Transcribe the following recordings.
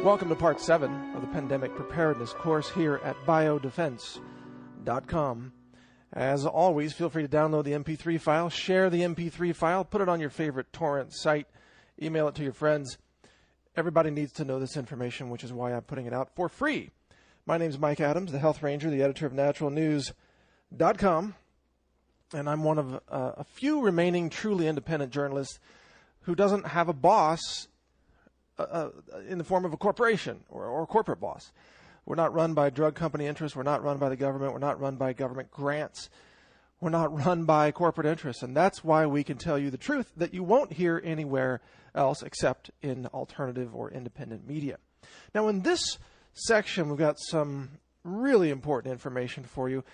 Welcome to Part 7 of the Pandemic Preparedness course here at BioDefense.com. As always, feel free to download the MP3 file, share the MP3 file, put it on your favorite torrent site, email it to your friends. Everybody needs to know this information, which is why I'm putting it out for free. My name is Mike Adams, the Health Ranger, the editor of naturalnews.com, and I'm one of a few remaining truly independent journalists who doesn't have a boss in the form of a corporation or a corporate boss. We're not run by drug company interests. We're not run by the government. We're not run by government grants. We're not run by corporate interests. And that's why we can tell you the truth that you won't hear anywhere else except in alternative or independent media. Now, in this section, we've got some really important information for you.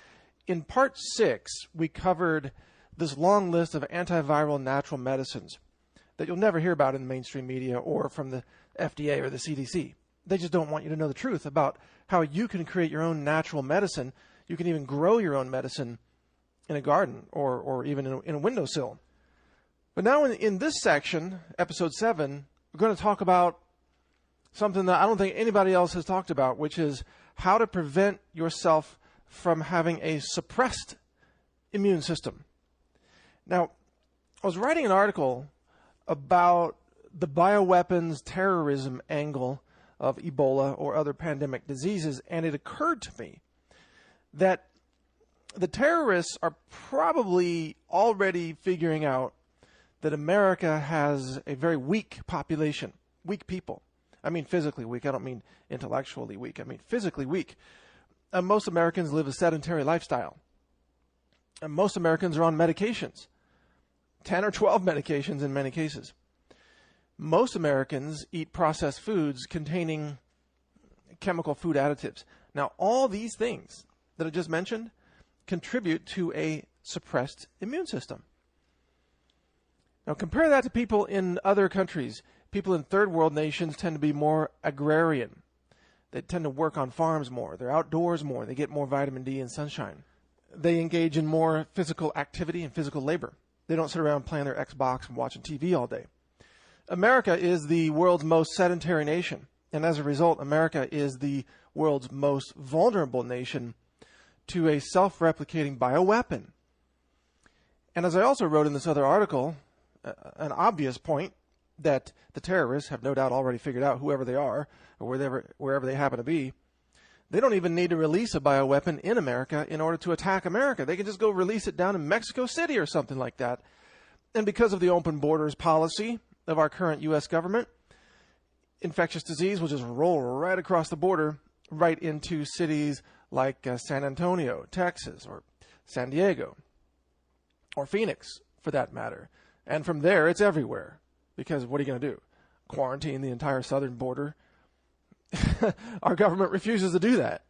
In Part 6, we covered this long list of antiviral natural medicines that you'll never hear about in the mainstream media or from the FDA or the CDC. They just don't want you to know the truth about how you can create your own natural medicine. You can even grow your own medicine in a garden or even in a windowsill. But now in this section, Episode 7, we're going to talk about something that I don't think anybody else has talked about, which is how to prevent yourself from having a suppressed immune system. Now, I was writing an article about the bioweapons terrorism angle of Ebola or other pandemic diseases, and it occurred to me that the terrorists are probably already figuring out that America has a very weak population, weak people. I mean physically weak. I don't mean intellectually weak. I mean physically weak. Most Americans live a sedentary lifestyle. And most Americans are on medications, 10 or 12 medications in many cases. Most Americans eat processed foods containing chemical food additives. Now, all these things that I just mentioned contribute to a suppressed immune system. Now, compare that to people in other countries. People in third world nations tend to be more agrarian. They tend to work on farms more. They're outdoors more. They get more vitamin D and sunshine. They engage in more physical activity and physical labor. They don't sit around playing their Xbox and watching TV all day. America is the world's most sedentary nation, and as a result, America is the world's most vulnerable nation to a self-replicating bioweapon. And as I also wrote in this other article, an obvious point that the terrorists have no doubt already figured out, whoever they are, or wherever they happen to be, they don't even need to release a bioweapon in America in order to attack America. They can just go release it down in Mexico City or something like that. And because of the open borders policy of our current U.S. government, infectious disease will just roll right across the border, right into cities like San Antonio, Texas, or San Diego, or Phoenix, for that matter. And from there, it's everywhere. Because what are you going to do? Quarantine the entire southern border? Our government refuses to do that.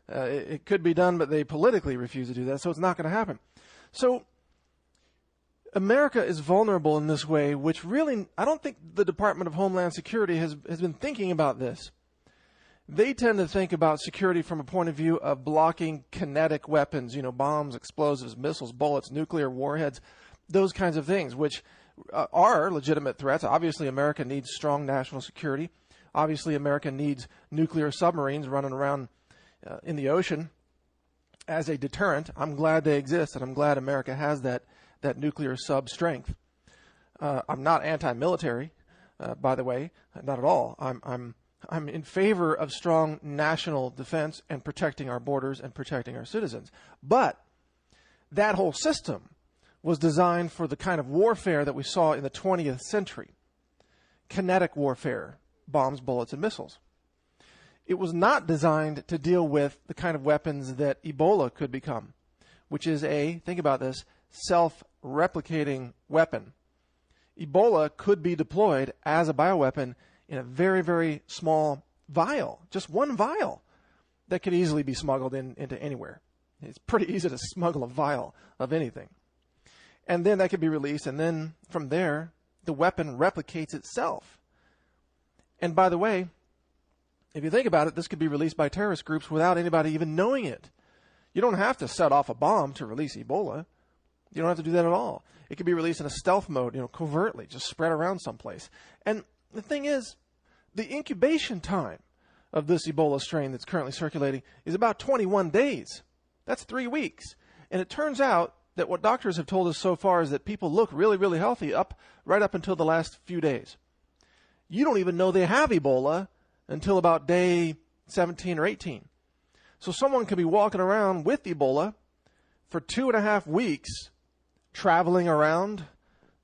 It could be done, but they politically refuse to do that, so it's not going to happen. So America is vulnerable in this way, which really, I don't think the Department of Homeland Security has been thinking about this. They tend to think about security from a point of view of blocking kinetic weapons, bombs, explosives, missiles, bullets, nuclear warheads, those kinds of things, which are legitimate threats. Obviously, America needs strong national security. Obviously, America needs nuclear submarines running around in the ocean as a deterrent. I'm glad they exist, and I'm glad America has that nuclear sub strength. I'm not anti-military, by the way, not at all. I'm in favor of strong national defense and protecting our borders and protecting our citizens. But that whole system was designed for the kind of warfare that we saw in the 20th century. Kinetic warfare, bombs, bullets, and missiles. It was not designed to deal with the kind of weapons that Ebola could become, which is think about this, self-replicating weapon. Ebola could be deployed as a bioweapon in a very, very small vial, just one vial, that could easily be smuggled into anywhere. It's pretty easy to smuggle a vial of anything. And then that could be released, and then from there, the weapon replicates itself. And by the way, if you think about it, this could be released by terrorist groups without anybody even knowing it. You don't have to set off a bomb to release Ebola. You don't have to do that at all. It could be released in a stealth mode, covertly, just spread around someplace. And the thing is, the incubation time of this Ebola strain that's currently circulating is about 21 days. That's 3 weeks. And it turns out that what doctors have told us so far is that people look really, really healthy right up until the last few days. You don't even know they have Ebola until about day 17 or 18. So someone could be walking around with Ebola for 2.5 weeks, traveling around,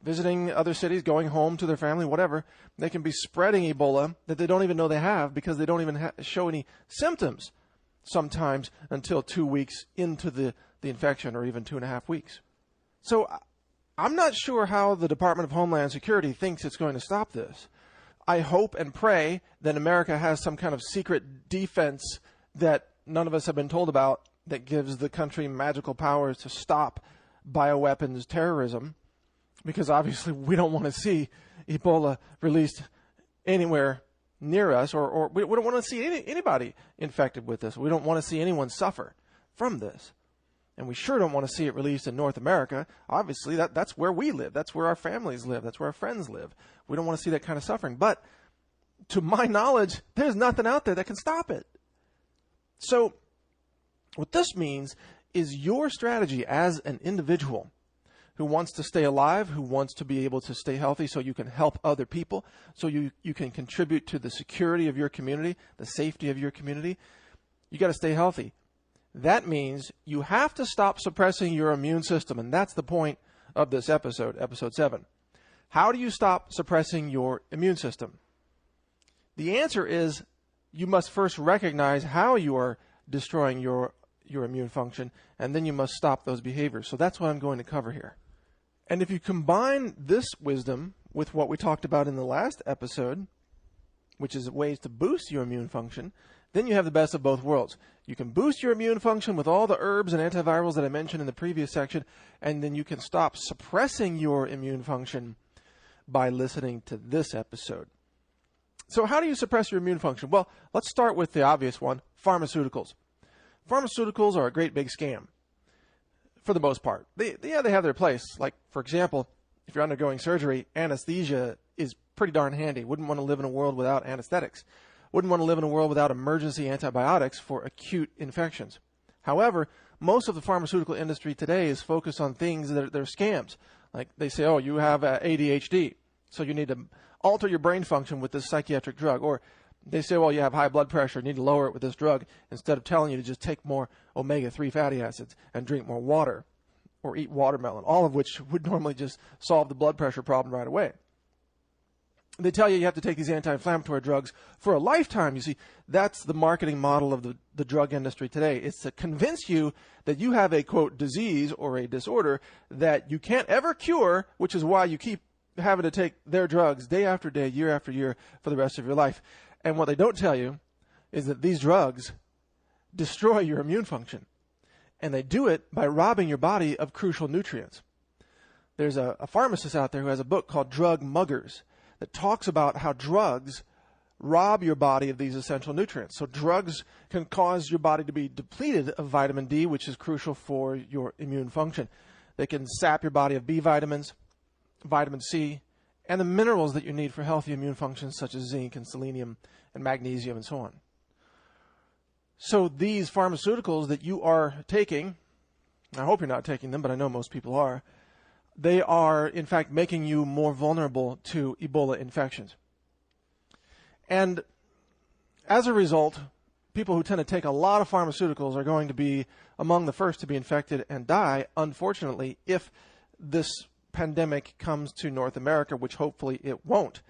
visiting other cities, going home to their family, whatever. They can be spreading Ebola that they don't even know they have because they don't even show any symptoms sometimes until 2 weeks into the infection, or even 2.5 weeks. So I'm not sure how the Department of Homeland Security thinks it's going to stop this. I hope and pray that America has some kind of secret defense that none of us have been told about that gives the country magical powers to stop bioweapons terrorism, because obviously we don't want to see Ebola released anywhere near us, or we don't want to see anybody infected with this. We don't want to see anyone suffer from this. And we sure don't want to see it released in North America. Obviously, that's where we live. That's where our families live. That's where our friends live. We don't want to see that kind of suffering. But to my knowledge, there's nothing out there that can stop it. So what this means is your strategy as an individual who wants to stay alive, who wants to be able to stay healthy so you can help other people, so you can contribute to the security of your community, the safety of your community. You got to stay healthy. That means you have to stop suppressing your immune system, and that's the point of this episode, episode 7. How do you stop suppressing your immune system? The answer is you must first recognize how you are destroying your immune function, and then you must stop those behaviors. So that's what I'm going to cover here. And if you combine this wisdom with what we talked about in the last episode, which is ways to boost your immune function, then you have the best of both worlds. You can boost your immune function with all the herbs and antivirals that I mentioned in the previous section, and then you can stop suppressing your immune function by listening to this episode. So how do you suppress your immune function? Well, let's start with the obvious one, pharmaceuticals. Pharmaceuticals are a great big scam, for the most part. They have their place. Like, for example, if you're undergoing surgery, anesthesia is pretty darn handy. Wouldn't want to live in a world without anesthetics. Wouldn't want to live in a world without emergency antibiotics for acute infections. However, most of the pharmaceutical industry today is focused on things that are scams. Like they say, oh, you have ADHD, so you need to alter your brain function with this psychiatric drug. Or they say, well, you have high blood pressure, you need to lower it with this drug, instead of telling you to just take more omega-3 fatty acids and drink more water or eat watermelon, all of which would normally just solve the blood pressure problem right away. They tell you have to take these anti-inflammatory drugs for a lifetime. You see, that's the marketing model of the drug industry today. It's to convince you that you have a, quote, disease or a disorder that you can't ever cure, which is why you keep having to take their drugs day after day, year after year for the rest of your life. And what they don't tell you is that these drugs destroy your immune function. And they do it by robbing your body of crucial nutrients. There's a pharmacist out there who has a book called Drug Muggers that talks about how drugs rob your body of these essential nutrients. So drugs can cause your body to be depleted of vitamin D, which is crucial for your immune function. They can sap your body of B vitamins, vitamin C, and the minerals that you need for healthy immune functions such as zinc and selenium and magnesium and so on. So these pharmaceuticals that you are taking, I hope you're not taking them, but I know most people are, they are, in fact, making you more vulnerable to Ebola infections. And as a result, people who tend to take a lot of pharmaceuticals are going to be among the first to be infected and die, unfortunately, if this pandemic comes to North America, which hopefully it won't.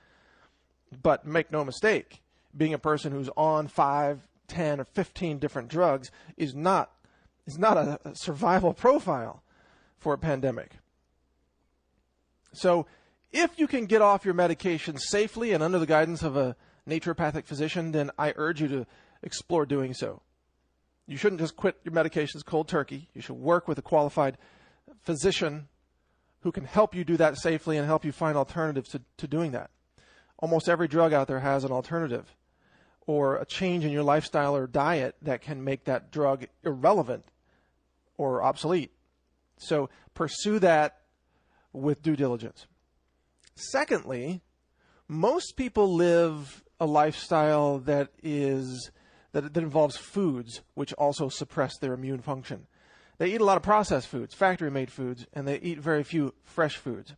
But make no mistake, being a person who's on 5, 10, or 15 different drugs is not a survival profile for a pandemic. So if you can get off your medication safely and under the guidance of a naturopathic physician, then I urge you to explore doing so. You shouldn't just quit your medications cold turkey. You should work with a qualified physician who can help you do that safely and help you find alternatives to doing that. Almost every drug out there has an alternative or a change in your lifestyle or diet that can make that drug irrelevant or obsolete. So pursue that with due diligence. Secondly, most people live a lifestyle that involves foods which also suppress their immune function. They eat a lot of processed foods, factory-made foods, and they eat very few fresh foods.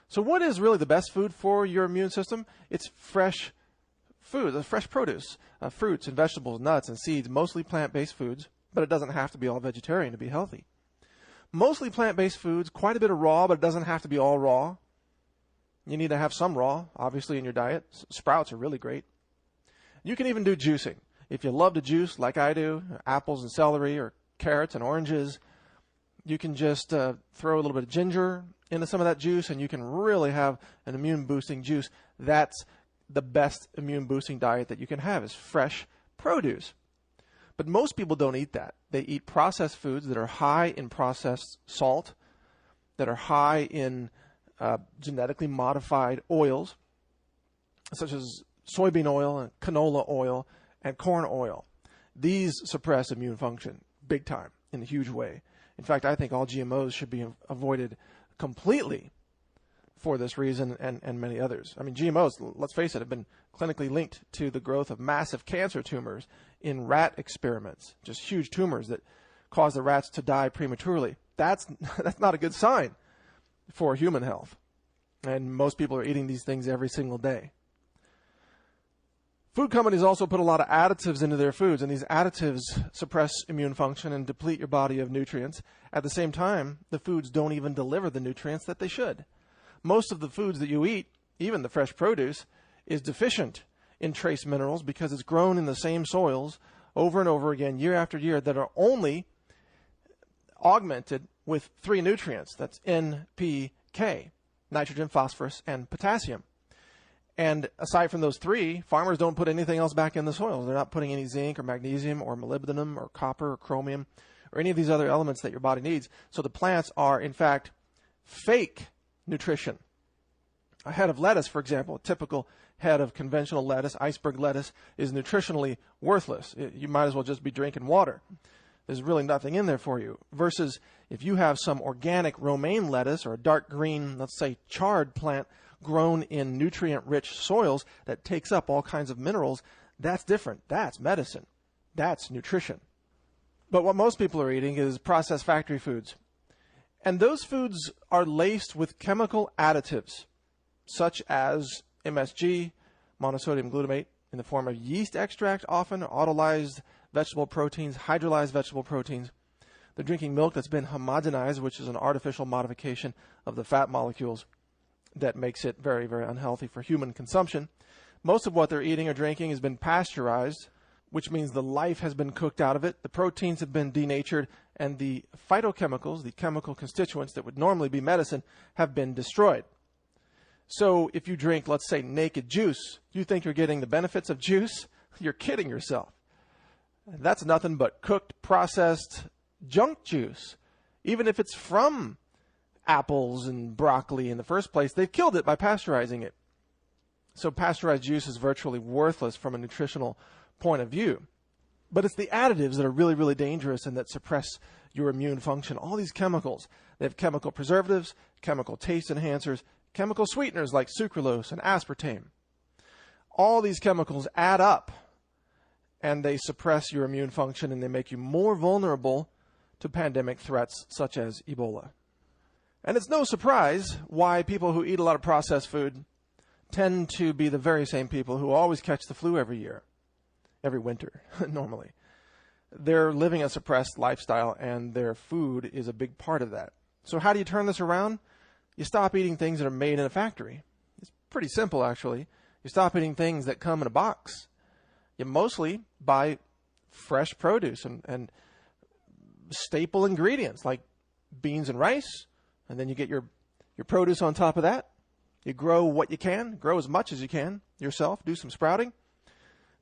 So what is really the best food for your immune system? It's fresh food, fresh produce, fruits and vegetables, nuts and seeds, mostly plant-based foods, but it doesn't have to be all vegetarian to be healthy. Mostly plant-based foods, quite a bit of raw, but it doesn't have to be all raw. You need to have some raw, obviously, in your diet. Sprouts are really great. You can even do juicing. If you love to juice, like I do, apples and celery or carrots and oranges, you can just throw a little bit of ginger into some of that juice, and you can really have an immune-boosting juice. That's the best immune-boosting diet that you can have, is fresh produce. But most people don't eat that. They eat processed foods that are high in processed salt, that are high in genetically modified oils, such as soybean oil and canola oil and corn oil. These suppress immune function big time in a huge way. In fact, I think all GMOs should be avoided completely for this reason and many others. I mean, GMOs, let's face it, have been clinically linked to the growth of massive cancer tumors in rat experiments, just huge tumors that cause the rats to die prematurely. That's not a good sign for human health. And most people are eating these things every single day. Food companies also put a lot of additives into their foods, and these additives suppress immune function and deplete your body of nutrients. At the same time, the foods don't even deliver the nutrients that they should. Most of the foods that you eat, even the fresh produce, is deficient in trace minerals because it's grown in the same soils over and over again, year after year, that are only augmented with 3 nutrients. That's N, P, K, nitrogen, phosphorus, and potassium. And aside from those 3, farmers don't put anything else back in the soil. They're not putting any zinc or magnesium or molybdenum or copper or chromium or any of these other elements that your body needs. So the plants are, in fact, fake nutrition. A head of lettuce, for example, a typical head of conventional lettuce, iceberg lettuce, is nutritionally worthless. You might as well just be drinking water. There's really nothing in there for you. Versus if you have some organic romaine lettuce or a dark green, let's say, chard plant grown in nutrient-rich soils that takes up all kinds of minerals, that's different. That's medicine. That's nutrition. But what most people are eating is processed factory foods. And those foods are laced with chemical additives, such as MSG, monosodium glutamate, in the form of yeast extract, often autolyzed vegetable proteins, hydrolyzed vegetable proteins. They're drinking milk that's been homogenized, which is an artificial modification of the fat molecules that makes it very, very unhealthy for human consumption. Most of what they're eating or drinking has been pasteurized, which means the life has been cooked out of it, the proteins have been denatured, and the phytochemicals, the chemical constituents that would normally be medicine, have been destroyed. So if you drink, let's say, naked juice, you think you're getting the benefits of juice? You're kidding yourself. That's nothing but cooked, processed junk juice. Even if it's from apples and broccoli in the first place, they've killed it by pasteurizing it. So pasteurized juice is virtually worthless from a nutritional point of view. But it's the additives that are really, really dangerous and that suppress your immune function. All these chemicals, they have chemical preservatives, chemical taste enhancers, chemical sweeteners like sucralose and aspartame. All these chemicals add up and they suppress your immune function and they make you more vulnerable to pandemic threats such as Ebola. And it's no surprise why people who eat a lot of processed food tend to be the very same people who always catch the flu every year, every winter, normally. They're living a suppressed lifestyle, and their food is a big part of that. So how do you turn this around? You stop eating things that are made in a factory. It's pretty simple, actually. You stop eating things that come in a box. You mostly buy fresh produce and staple ingredients like beans and rice, and then you get your produce on top of that. You grow what you can, grow as much as you can yourself, do some sprouting,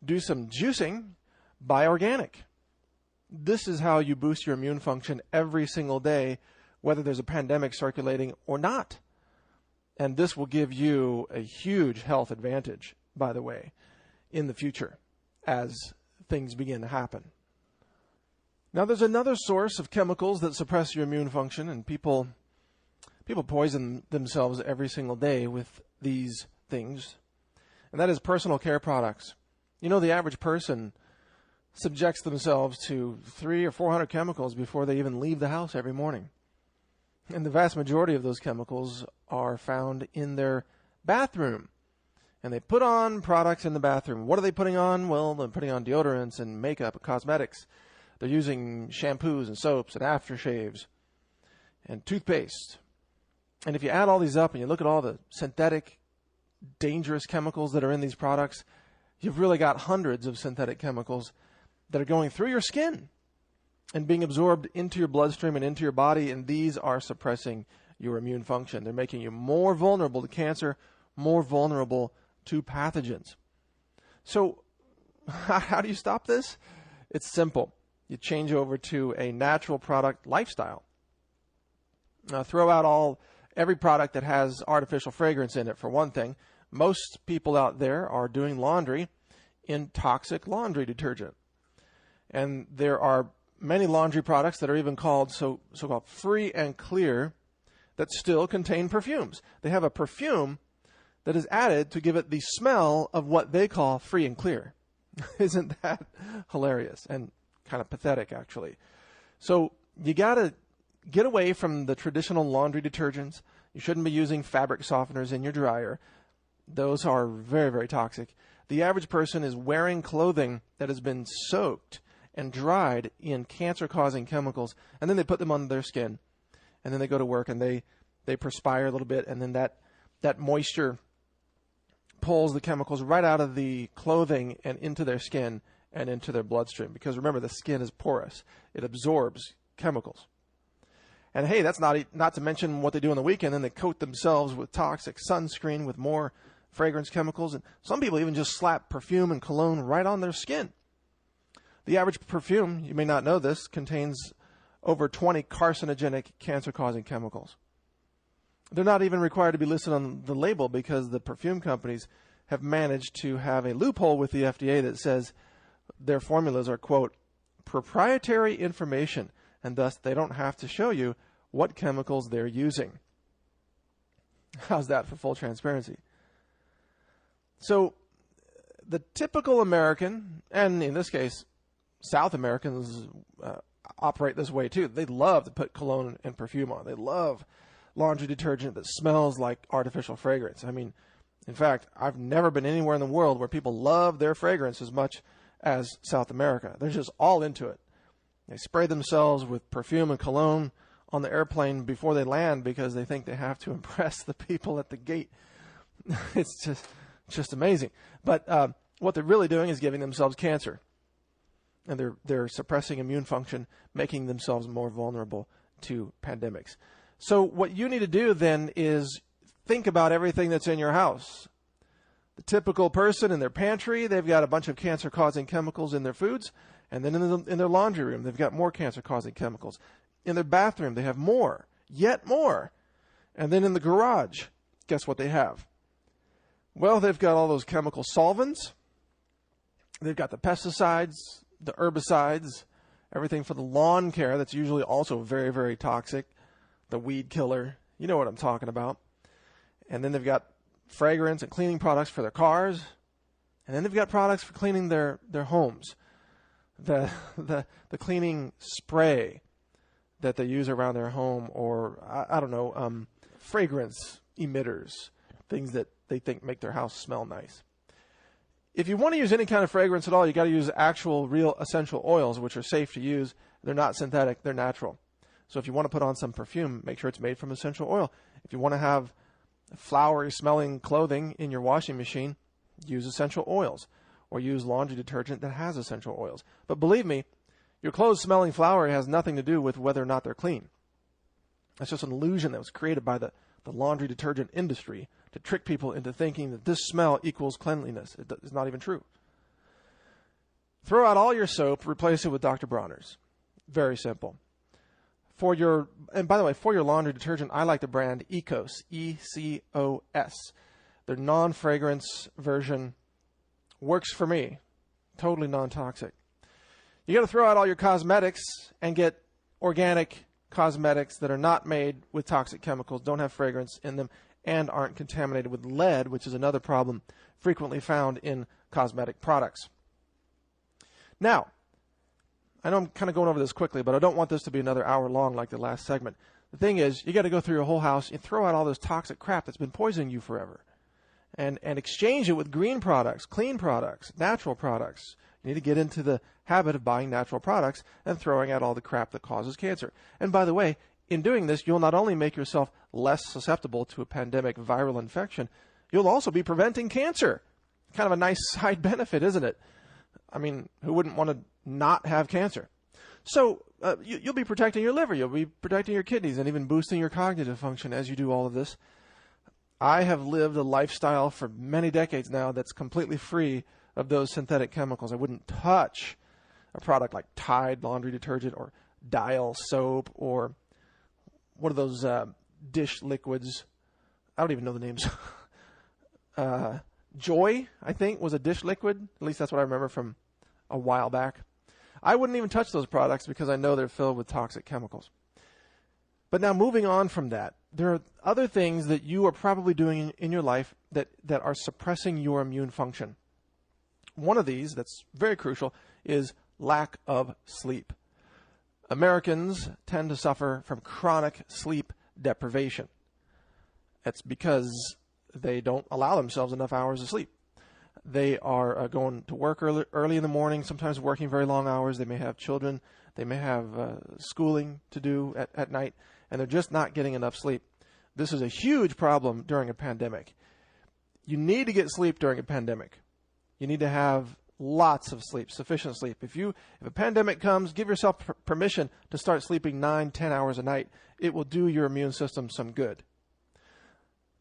do some juicing, buy organic. This is how you boost your immune function every single day, whether there's a pandemic circulating or not. And this will give you a huge health advantage, by the way, in the future as things begin to happen. Now, there's another source of chemicals that suppress your immune function, and people poison themselves every single day with these things. and that is personal care products. You know, the average person subjects themselves to 300 or 400 chemicals before they even leave the house every morning. And the vast majority of those chemicals are found in their bathroom. And they put on products in the bathroom. What are they putting on? Well, they're putting on deodorants and makeup and cosmetics. They're using shampoos and soaps and aftershaves and toothpaste. And if you add all these up and you look at all the synthetic, dangerous chemicals that are in these products, you've really got hundreds of synthetic chemicals that are going through your skin and being absorbed into your bloodstream and into your body, and these are suppressing your immune function. They're making you more vulnerable to cancer, more vulnerable to pathogens. So how do you stop this? It's simple. You change over to a natural product lifestyle. Throw out every product that has artificial fragrance in it, for one thing. Most people out there are doing laundry in toxic laundry detergent. And there are many laundry products that are even called so-called free and clear that still contain perfumes. They have a perfume that is added to give it the smell of what they call free and clear. Isn't that hilarious and kind of pathetic, actually? So you got to get away from the traditional laundry detergents. You shouldn't be using fabric softeners in your dryer. Those are very, very toxic. The average person is wearing clothing that has been soaked and dried in cancer-causing chemicals, and then they put them on their skin, and then they go to work and they perspire a little bit, and then that moisture pulls the chemicals right out of the clothing and into their skin and into their bloodstream. Because remember, the skin is porous. It absorbs chemicals. And hey, that's not to mention what they do on the weekend. Then they coat themselves with toxic sunscreen with more fragrance chemicals. And some people even just slap perfume and cologne right on their skin. The average perfume, you may not know this, contains over 20 carcinogenic, cancer-causing chemicals. They're not even required to be listed on the label because the perfume companies have managed to have a loophole with the FDA that says their formulas are, quote, proprietary information, and thus they don't have to show you what chemicals they're using. How's that for full transparency? So the typical American, and in this case, South Americans operate this way too. They love to put cologne and perfume on. They love laundry detergent that smells like artificial fragrance. I mean, in fact, I've never been anywhere in the world where people love their fragrance as much as South America. They're just all into it. They spray themselves with perfume and cologne on the airplane before they land because they think they have to impress the people at the gate. It's just amazing. But what they're really doing is giving themselves cancer. And they're suppressing immune function, making themselves more vulnerable to pandemics. So what you need to do then is think about everything that's in your house. The typical person in their pantry, they've got a bunch of cancer-causing chemicals in their foods. And then in their laundry room, they've got more cancer-causing chemicals. In their bathroom, they have more, yet more. And then in the garage, guess what they have? Well, they've got all those chemical solvents. They've got the pesticides, the herbicides, everything for the lawn care that's usually also very, very toxic, the weed killer. You know what I'm talking about. And then they've got fragrance and cleaning products for their cars. And then they've got products for cleaning their homes. The cleaning spray that they use around their home, or I don't know, fragrance emitters, things that they think make their house smell nice. If you want to use any kind of fragrance at all, you got to use actual real essential oils, which are safe to use. They're not synthetic, they're natural. So if you want to put on some perfume, make sure it's made from essential oil. If you want to have flowery smelling clothing in your washing machine, use essential oils, or use laundry detergent that has essential oils. But believe me, your clothes smelling flowery has nothing to do with whether or not they're clean. That's just an illusion that was created by the laundry detergent industry to trick people into thinking that this smell equals cleanliness. It's not even true. Throw out all your soap, replace it with Dr. Bronner's. Very simple. And by the way, for your laundry detergent, I like the brand Ecos, E-C-O-S. Their non-fragrance version works for me. Totally non-toxic. You got to throw out all your cosmetics and get organic cosmetics that are not made with toxic chemicals, don't have fragrance in them, and aren't contaminated with lead, which is another problem frequently found in cosmetic products. Now, I know I'm kind of going over this quickly, but I don't want this to be another hour long like the last segment. The thing is, you got to go through your whole house and throw out all this toxic crap that's been poisoning you forever and exchange it with green products, clean products, natural products. You need to get into the habit of buying natural products and throwing out all the crap that causes cancer. And by the way, in doing this, you'll not only make yourself less susceptible to a pandemic viral infection, you'll also be preventing cancer. Kind of a nice side benefit, isn't it? I mean, who wouldn't want to not have cancer? So you'll be protecting your liver, you'll be protecting your kidneys, and even boosting your cognitive function as you do all of this. I have lived a lifestyle for many decades now that's completely free of those synthetic chemicals. I wouldn't touch a product like Tide laundry detergent or Dial soap or what are those dish liquids? I don't even know the names. Joy, I think, was a dish liquid. At least that's what I remember from a while back. I wouldn't even touch those products because I know they're filled with toxic chemicals. But now moving on from that, there are other things that you are probably doing in your life that are suppressing your immune function. One of these that's very crucial is lack of sleep. Americans tend to suffer from chronic sleep deprivation. That's because they don't allow themselves enough hours of sleep. They are going to work early in the morning, sometimes working very long hours. They may have children. They may have schooling to do at night, and they're just not getting enough sleep. This is a huge problem during a pandemic. You need to get sleep during a pandemic. You need to have lots of sleep, sufficient sleep. If a pandemic comes, give yourself permission to start sleeping 9-10 hours a night. It will do your immune system some good.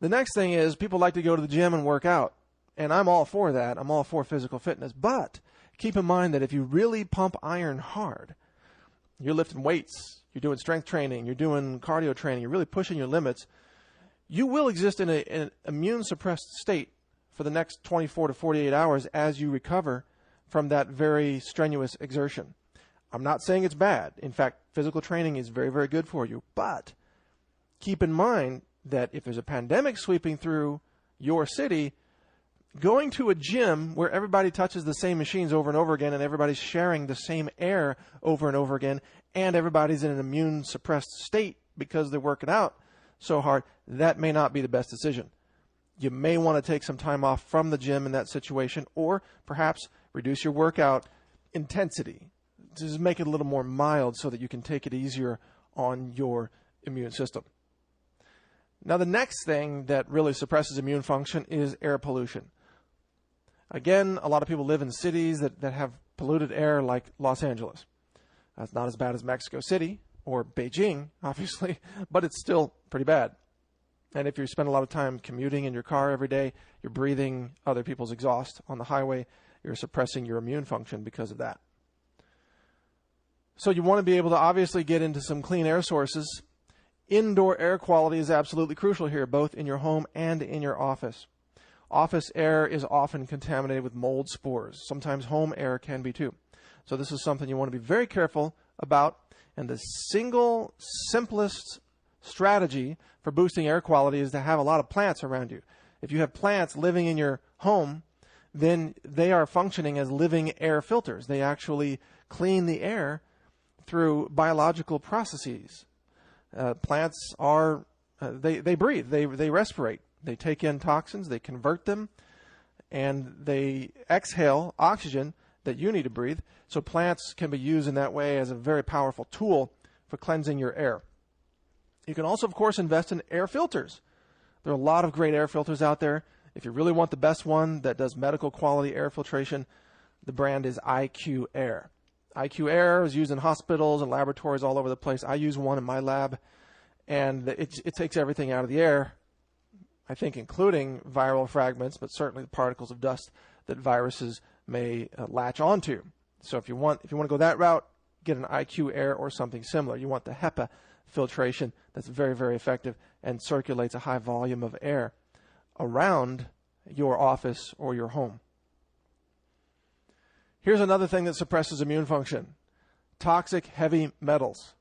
The next thing is people like to go to the gym and work out. And I'm all for that. I'm all for physical fitness. But keep in mind that if you really pump iron hard, you're lifting weights, you're doing strength training, you're doing cardio training, you're really pushing your limits, you will exist in an immune suppressed state for the next 24 to 48 hours as you recover from that very strenuous exertion. I'm not saying it's bad. In fact, physical training is very, very good for you. But keep in mind that if there's a pandemic sweeping through your city, going to a gym where everybody touches the same machines over and over again and everybody's sharing the same air over and over again and everybody's in an immune suppressed state because they're working out so hard, that may not be the best decision. You may want to take some time off from the gym in that situation, or perhaps reduce your workout intensity. Just make it a little more mild so that you can take it easier on your immune system. Now, the next thing that really suppresses immune function is air pollution. Again, a lot of people live in cities that have polluted air like Los Angeles. That's not as bad as Mexico City or Beijing, obviously, but it's still pretty bad. And if you spend a lot of time commuting in your car every day, you're breathing other people's exhaust on the highway, you're suppressing your immune function because of that. So you want to be able to obviously get into some clean air sources. Indoor air quality is absolutely crucial here, both in your home and in your office. Office air is often contaminated with mold spores. Sometimes home air can be too. So this is something you want to be very careful about. And the single simplest strategy for boosting air quality is to have a lot of plants around you. If you have plants living in your home, then they are functioning as living air filters. They actually clean the air through biological processes. Plants are, they breathe, they respirate. They take in toxins, they convert them, and they exhale oxygen that you need to breathe. So plants can be used in that way as a very powerful tool for cleansing your air. You can also, of course, invest in air filters. There are a lot of great air filters out there. If you really want the best one that does medical quality air filtration, the brand is IQ Air. IQ Air is used in hospitals and laboratories all over the place. I use one in my lab, and it takes everything out of the air, I think including viral fragments, but certainly the particles of dust that viruses may latch onto. So if you want to go that route, get an IQ Air or something similar. You want the HEPA filtration that's very, very effective and circulates a high volume of air around your office or your home. Here's another thing that suppresses immune function: toxic heavy metals.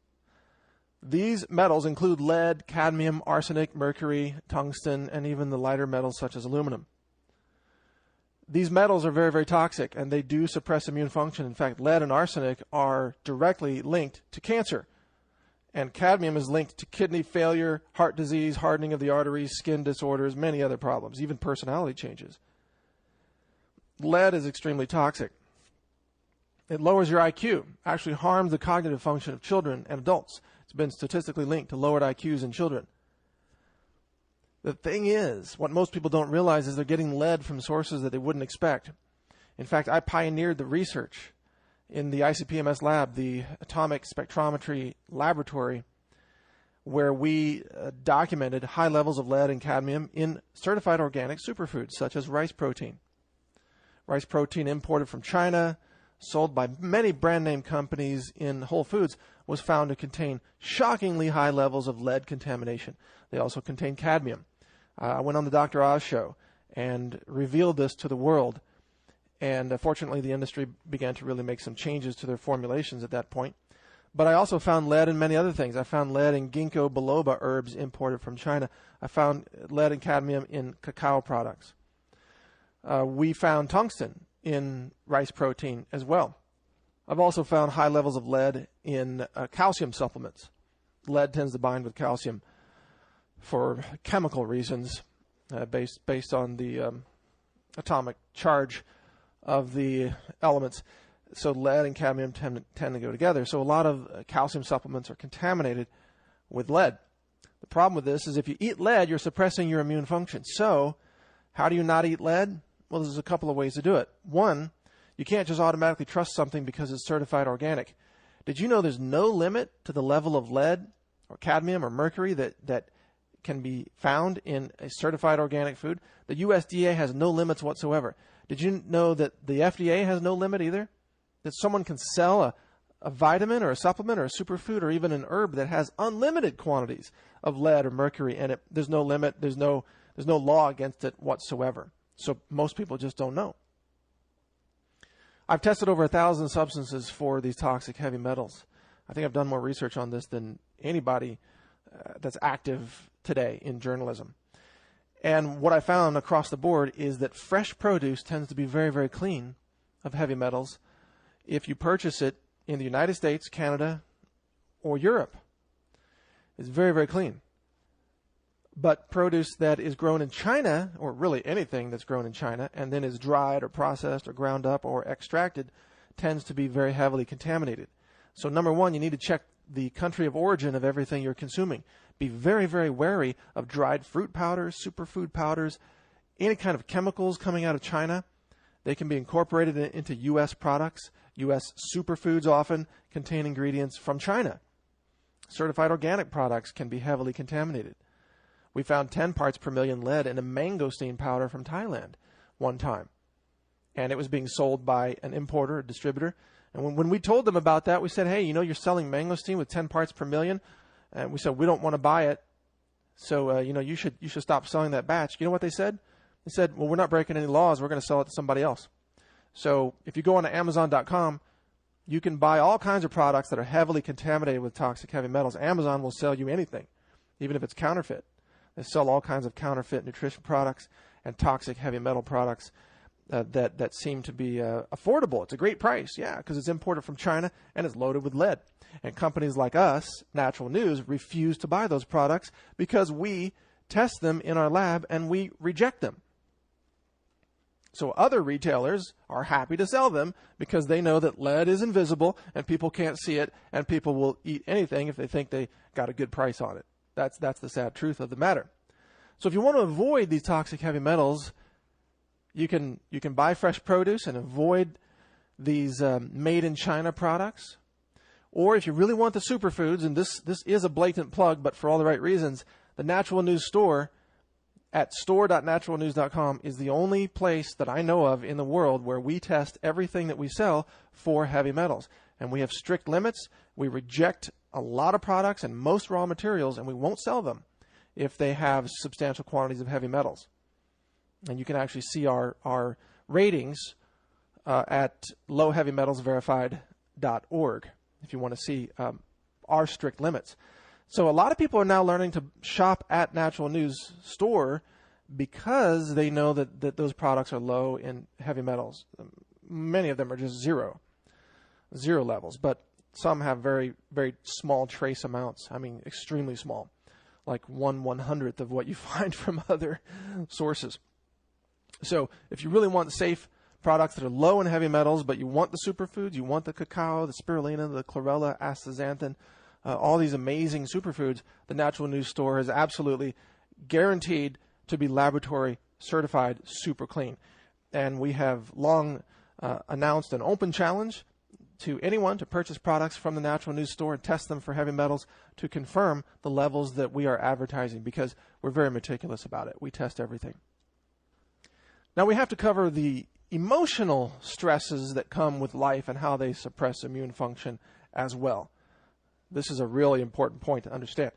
These metals include lead, cadmium, arsenic, mercury, tungsten, and even the lighter metals such as aluminum. These metals are very, very toxic, and they do suppress immune function. In fact, lead and arsenic are directly linked to cancer. And cadmium is linked to kidney failure, heart disease, hardening of the arteries, skin disorders, many other problems, even personality changes. Lead is extremely toxic. It lowers your IQ, actually harms the cognitive function of children and adults. It's been statistically linked to lowered IQs in children. The thing is, what most people don't realize is they're getting lead from sources that they wouldn't expect. In fact, I pioneered the research in the ICP-MS lab, the atomic spectrometry laboratory, where we documented high levels of lead and cadmium in certified organic superfoods, such as rice protein. Rice protein imported from China, sold by many brand name companies in Whole Foods, was found to contain shockingly high levels of lead contamination. They also contain cadmium. I went on the Dr. Oz show and revealed this to the world. And fortunately, the industry began to really make some changes to their formulations at that point. But I also found lead in many other things. I found lead in ginkgo biloba herbs imported from China. I found lead and cadmium in cacao products. We found tungsten in rice protein as well. I've also found high levels of lead in calcium supplements. Lead tends to bind with calcium for chemical reasons, based on the atomic charge of the elements. So lead and cadmium tend to go together. So a lot of calcium supplements are contaminated with lead. The problem with this is if you eat lead, you're suppressing your immune function. So how do you not eat lead? Well, there's a couple of ways to do it. One, you can't just automatically trust something because it's certified organic. Did you know there's no limit to the level of lead or cadmium or mercury that can be found in a certified organic food? The USDA has no limits whatsoever. Did you know that the FDA has no limit either? That someone can sell a vitamin or a supplement or a superfood or even an herb that has unlimited quantities of lead or mercury, and there's no limit, there's no law against it whatsoever. So most people just don't know. I've tested over 1,000 substances for these toxic heavy metals. I think I've done more research on this than anybody that's active today in journalism. And what I found across the board is that fresh produce tends to be very, very clean of heavy metals if you purchase it in the United States, Canada, or Europe. It's very, very clean. But produce that is grown in China, or really anything that's grown in China, and then is dried or processed or ground up or extracted, tends to be very heavily contaminated. So number one, you need to check the country of origin of everything you're consuming. Be very, very wary of dried fruit powders, superfood powders, any kind of chemicals coming out of China. They can be incorporated into U.S. products. U.S. superfoods often contain ingredients from China. Certified organic products can be heavily contaminated. We found 10 parts per million lead in a mangosteen powder from Thailand one time. And it was being sold by an importer, a distributor. And when we told them about that, we said, hey, you're selling mangosteen with 10 parts per million. And we said, we don't want to buy it. So, you should stop selling that batch. You know what they said? They said, well, we're not breaking any laws. We're going to sell it to somebody else. So if you go on to Amazon.com, you can buy all kinds of products that are heavily contaminated with toxic heavy metals. Amazon will sell you anything, even if it's counterfeit. They sell all kinds of counterfeit nutrition products and toxic heavy metal products that seem to be affordable. It's a great price, yeah, because it's imported from China and it's loaded with lead. And companies like us, Natural News, refuse to buy those products because we test them in our lab and we reject them. So other retailers are happy to sell them because they know that lead is invisible and people can't see it, and people will eat anything if they think they got a good price on it. That's the sad truth of the matter. So if you want to avoid these toxic heavy metals, you can buy fresh produce and avoid these made in China products. Or if you really want the superfoods, and this is a blatant plug, but for all the right reasons, the Natural News store at store.naturalnews.com is the only place that I know of in the world where we test everything that we sell for heavy metals. And we have strict limits. We reject a lot of products and most raw materials, and we won't sell them if they have substantial quantities of heavy metals. And you can actually see our ratings at lowheavymetalsverified.org if you want to see our strict limits. So a lot of people are now learning to shop at Natural News Store because they know that those products are low in heavy metals. Many of them are just zero levels, but some have very, very small trace amounts. I mean, extremely small, like 1/100th of what you find from other sources. So if you really want safe products that are low in heavy metals, but you want the superfoods, you want the cacao, the spirulina, the chlorella, astaxanthin, all these amazing superfoods, the Natural News Store is absolutely guaranteed to be laboratory certified super clean. And we have long announced an open challenge to anyone to purchase products from the Natural News Store and test them for heavy metals to confirm the levels that we are advertising, because we're very meticulous about it. We test everything. Now we have to cover the emotional stresses that come with life and how they suppress immune function as well. This is a really important point to understand.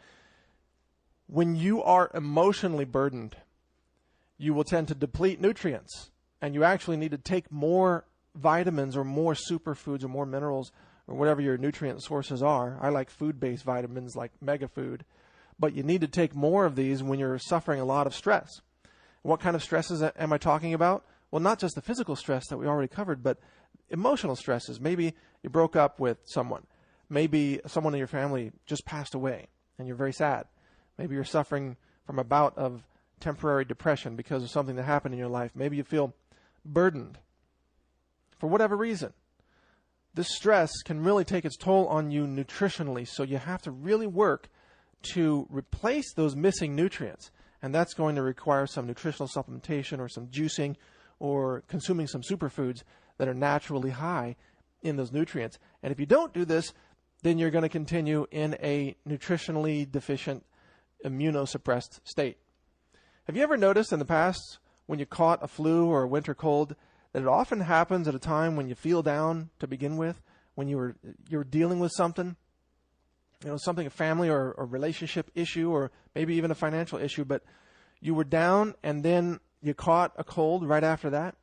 When you are emotionally burdened, you will tend to deplete nutrients, and you actually need to take more vitamins or more superfoods or more minerals or whatever your nutrient sources are. I like food-based vitamins like Mega Food, but you need to take more of these when you're suffering a lot of stress. What kind of stresses am I talking about? Well, not just the physical stress that we already covered, but emotional stresses. Maybe you broke up with someone. Maybe someone in your family just passed away and you're very sad. Maybe you're suffering from a bout of temporary depression because of something that happened in your life. Maybe you feel burdened for whatever reason. This stress can really take its toll on you nutritionally, so you have to really work to replace those missing nutrients. And that's going to require some nutritional supplementation or some juicing or consuming some superfoods that are naturally high in those nutrients. And if you don't do this, then you're going to continue in a nutritionally deficient, immunosuppressed state. Have you ever noticed in the past when you caught a flu or a winter cold that it often happens at a time when you feel down to begin with, when you're dealing with something, something, a family or a relationship issue, or maybe even a financial issue, but you were down and then you caught a cold right after that?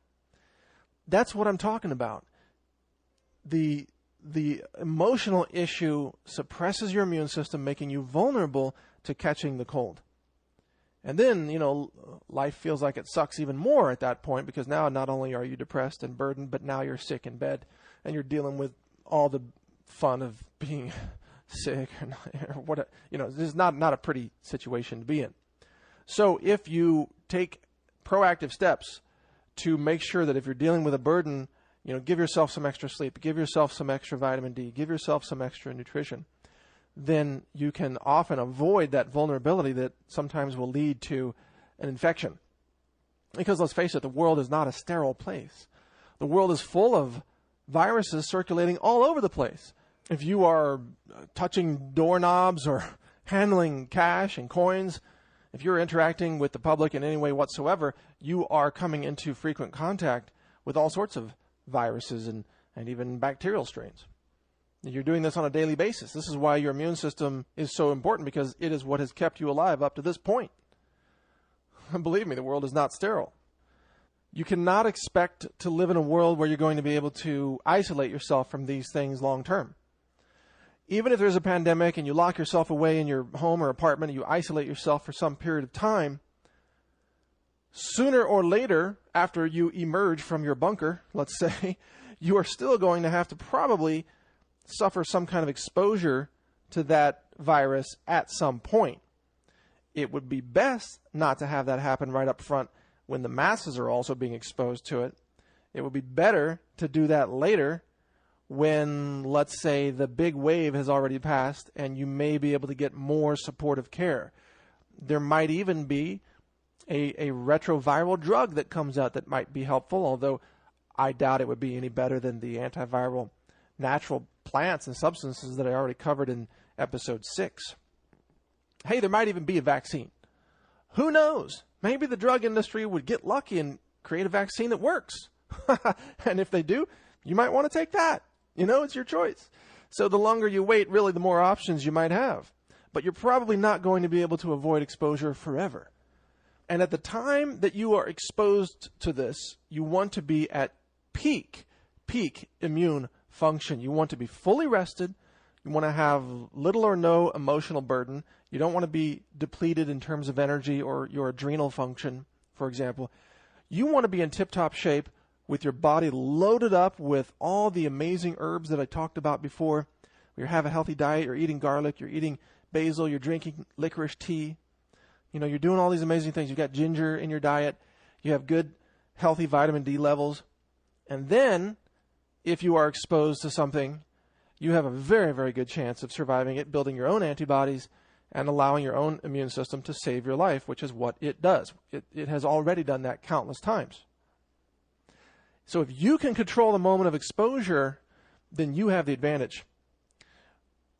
That's what I'm talking about. The emotional issue suppresses your immune system, making you vulnerable to catching the cold. And then, life feels like it sucks even more at that point, because now not only are you depressed and burdened, but now you're sick in bed and you're dealing with all the fun of being sick or what. This is not a pretty situation to be in. So if you take proactive steps to make sure that if you're dealing with a burden, give yourself some extra sleep, give yourself some extra vitamin D, give yourself some extra nutrition, then you can often avoid that vulnerability that sometimes will lead to an infection. Because let's face it, the world is not a sterile place. The world is full of viruses circulating all over the place. If you are touching doorknobs or handling cash and coins, if you're interacting with the public in any way whatsoever, you are coming into frequent contact with all sorts of viruses and even bacterial strains. You're doing this on a daily basis. This is why your immune system is so important, because it is what has kept you alive up to this point. Believe me, the world is not sterile. You cannot expect to live in a world where you're going to be able to isolate yourself from these things long term. Even if there's a pandemic and you lock yourself away in your home or apartment and you isolate yourself for some period of time, sooner or later, after you emerge from your bunker, let's say, you are still going to have to probably suffer some kind of exposure to that virus at some point. It would be best not to have that happen right up front when the masses are also being exposed to it. It would be better to do that later when, let's say, the big wave has already passed and you may be able to get more supportive care. There might even be a retroviral drug that comes out that might be helpful, although I doubt it would be any better than the antiviral natural plants and substances that I already covered in episode 6. Hey, there might even be a vaccine. Who knows? Maybe the drug industry would get lucky and create a vaccine that works. And if they do, you might want to take that. It's your choice. So the longer you wait, really, the more options you might have. But you're probably not going to be able to avoid exposure forever. And at the time that you are exposed to this, you want to be at peak immune function. You want to be fully rested. You want to have little or no emotional burden. You don't want to be depleted in terms of energy or your adrenal function, for example. You want to be in tip-top shape with your body loaded up with all the amazing herbs that I talked about before. You have a healthy diet. You're eating garlic. You're eating basil. You're drinking licorice tea. You're doing all these amazing things. You've got ginger in your diet. You have good, healthy vitamin D levels. And then, if you are exposed to something, you have a very, very good chance of surviving it, building your own antibodies, and allowing your own immune system to save your life, which is what it does. It has already done that countless times. So if you can control the moment of exposure, then you have the advantage.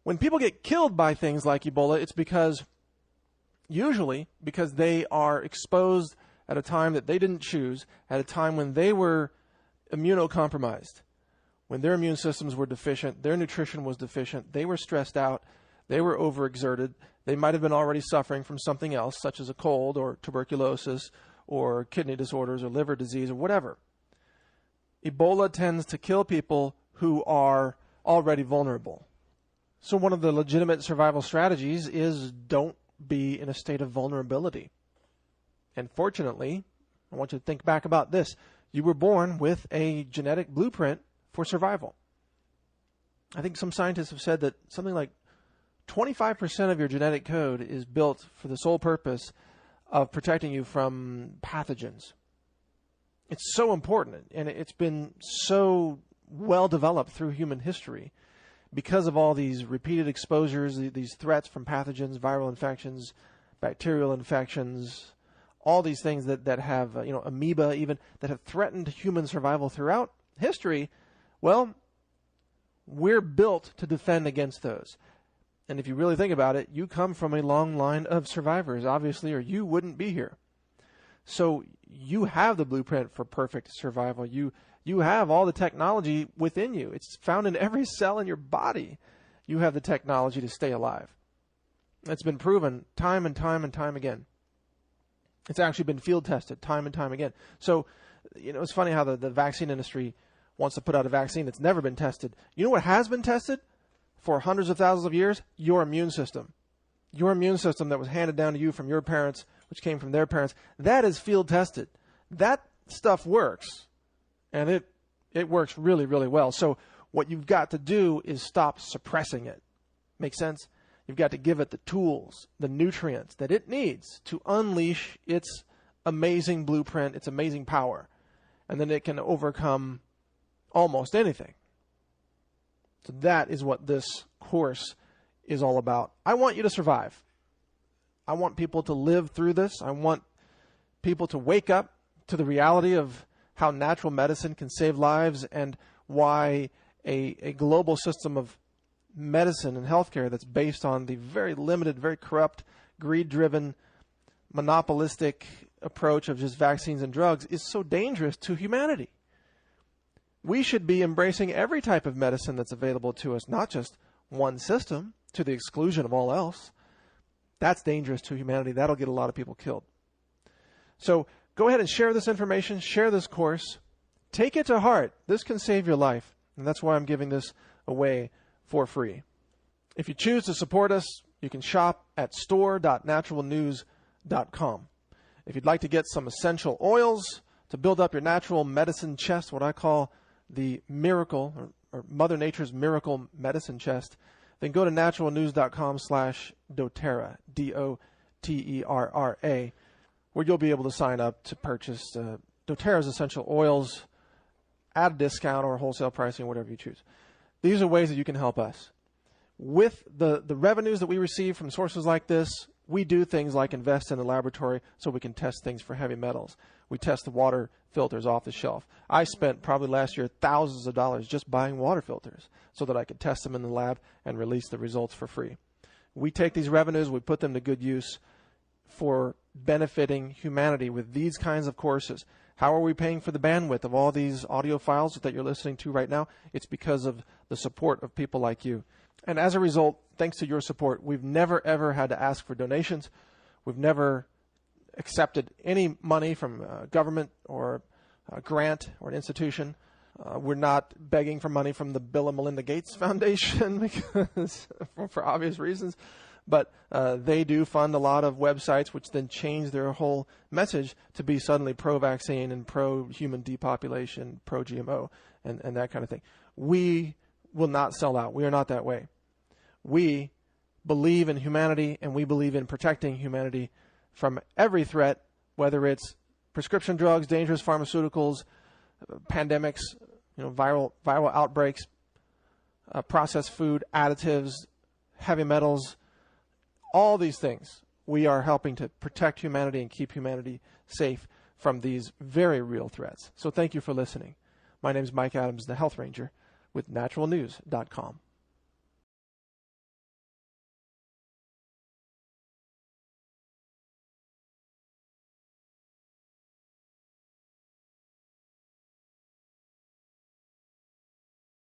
When people get killed by things like Ebola, it's usually because they are exposed at a time that they didn't choose, at a time when they were immunocompromised, when their immune systems were deficient, their nutrition was deficient, they were stressed out, they were overexerted, they might have been already suffering from something else, such as a cold or tuberculosis or kidney disorders or liver disease or whatever. Ebola tends to kill people who are already vulnerable. So one of the legitimate survival strategies is don't be in a state of vulnerability. And fortunately, I want you to think back about this. You were born with a genetic blueprint for survival. I think some scientists have said that something like 25% of your genetic code is built for the sole purpose of protecting you from pathogens. It's so important, and it's been so well developed through human history because of all these repeated exposures, these threats from pathogens, viral infections, bacterial infections, all these things that have, amoeba even, that have threatened human survival throughout history. Well, we're built to defend against those. And if you really think about it, you come from a long line of survivors, obviously, or you wouldn't be here. So you have the blueprint for perfect survival. You have all the technology within you. It's found in every cell in your body. You have the technology to stay alive. It's been proven time and time and time again. It's actually been field tested time and time again. So, it's funny how the vaccine industry wants to put out a vaccine that's never been tested. You know what has been tested for hundreds of thousands of years? Your immune system. Your immune system that was handed down to you from your parents, which came from their parents. That is field tested. That stuff works. And it works really, really well. So what you've got to do is stop suppressing it. Make sense? You've got to give it the tools, the nutrients that it needs to unleash its amazing blueprint, its amazing power. And then it can overcome almost anything. So that is what this course is all about. I want you to survive. I want people to live through this. I want people to wake up to the reality of how natural medicine can save lives and why a global system of medicine and healthcare that's based on the very limited, very corrupt, greed-driven, monopolistic approach of just vaccines and drugs is so dangerous to humanity. We should be embracing every type of medicine that's available to us, not just one system to the exclusion of all else. That's dangerous to humanity. That'll get a lot of people killed. So go ahead and share this information, share this course. Take it to heart. This can save your life. And that's why I'm giving this away for free. If you choose to support us, you can shop at store.naturalnews.com. If you'd like to get some essential oils to build up your natural medicine chest, what I call the miracle or Mother Nature's miracle medicine chest, then go to naturalnews.com/doTERRA, DOTERRA, where you'll be able to sign up to purchase doTERRA's essential oils at a discount or wholesale pricing, whatever you choose. These are ways that you can help us. With the revenues that we receive from sources like this, we do things like invest in a laboratory so we can test things for heavy metals. We test the water filters off the shelf. I spent probably last year thousands of dollars just buying water filters so that I could test them in the lab and release the results for free. We take these revenues, we put them to good use for benefiting humanity with these kinds of courses. How are we paying for the bandwidth of all these audio files that you're listening to right now? It's because of the support of people like you. And as a result, thanks to your support, we've never, ever had to ask for donations. We've never accepted any money from a government or a grant or an institution. We're not begging for money from the Bill and Melinda Gates Foundation because, for obvious reasons, but they do fund a lot of websites which then change their whole message to be suddenly pro-vaccine and pro-human depopulation, pro-GMO, and that kind of thing. We will not sell out. We are not that way. We believe in humanity, and we believe in protecting humanity from every threat, whether it's prescription drugs, dangerous pharmaceuticals, pandemics, viral outbreaks, processed food, additives, heavy metals, all these things. We are helping to protect humanity and keep humanity safe from these very real threats. So thank you for listening. My name is Mike Adams, the Health Ranger with naturalnews.com.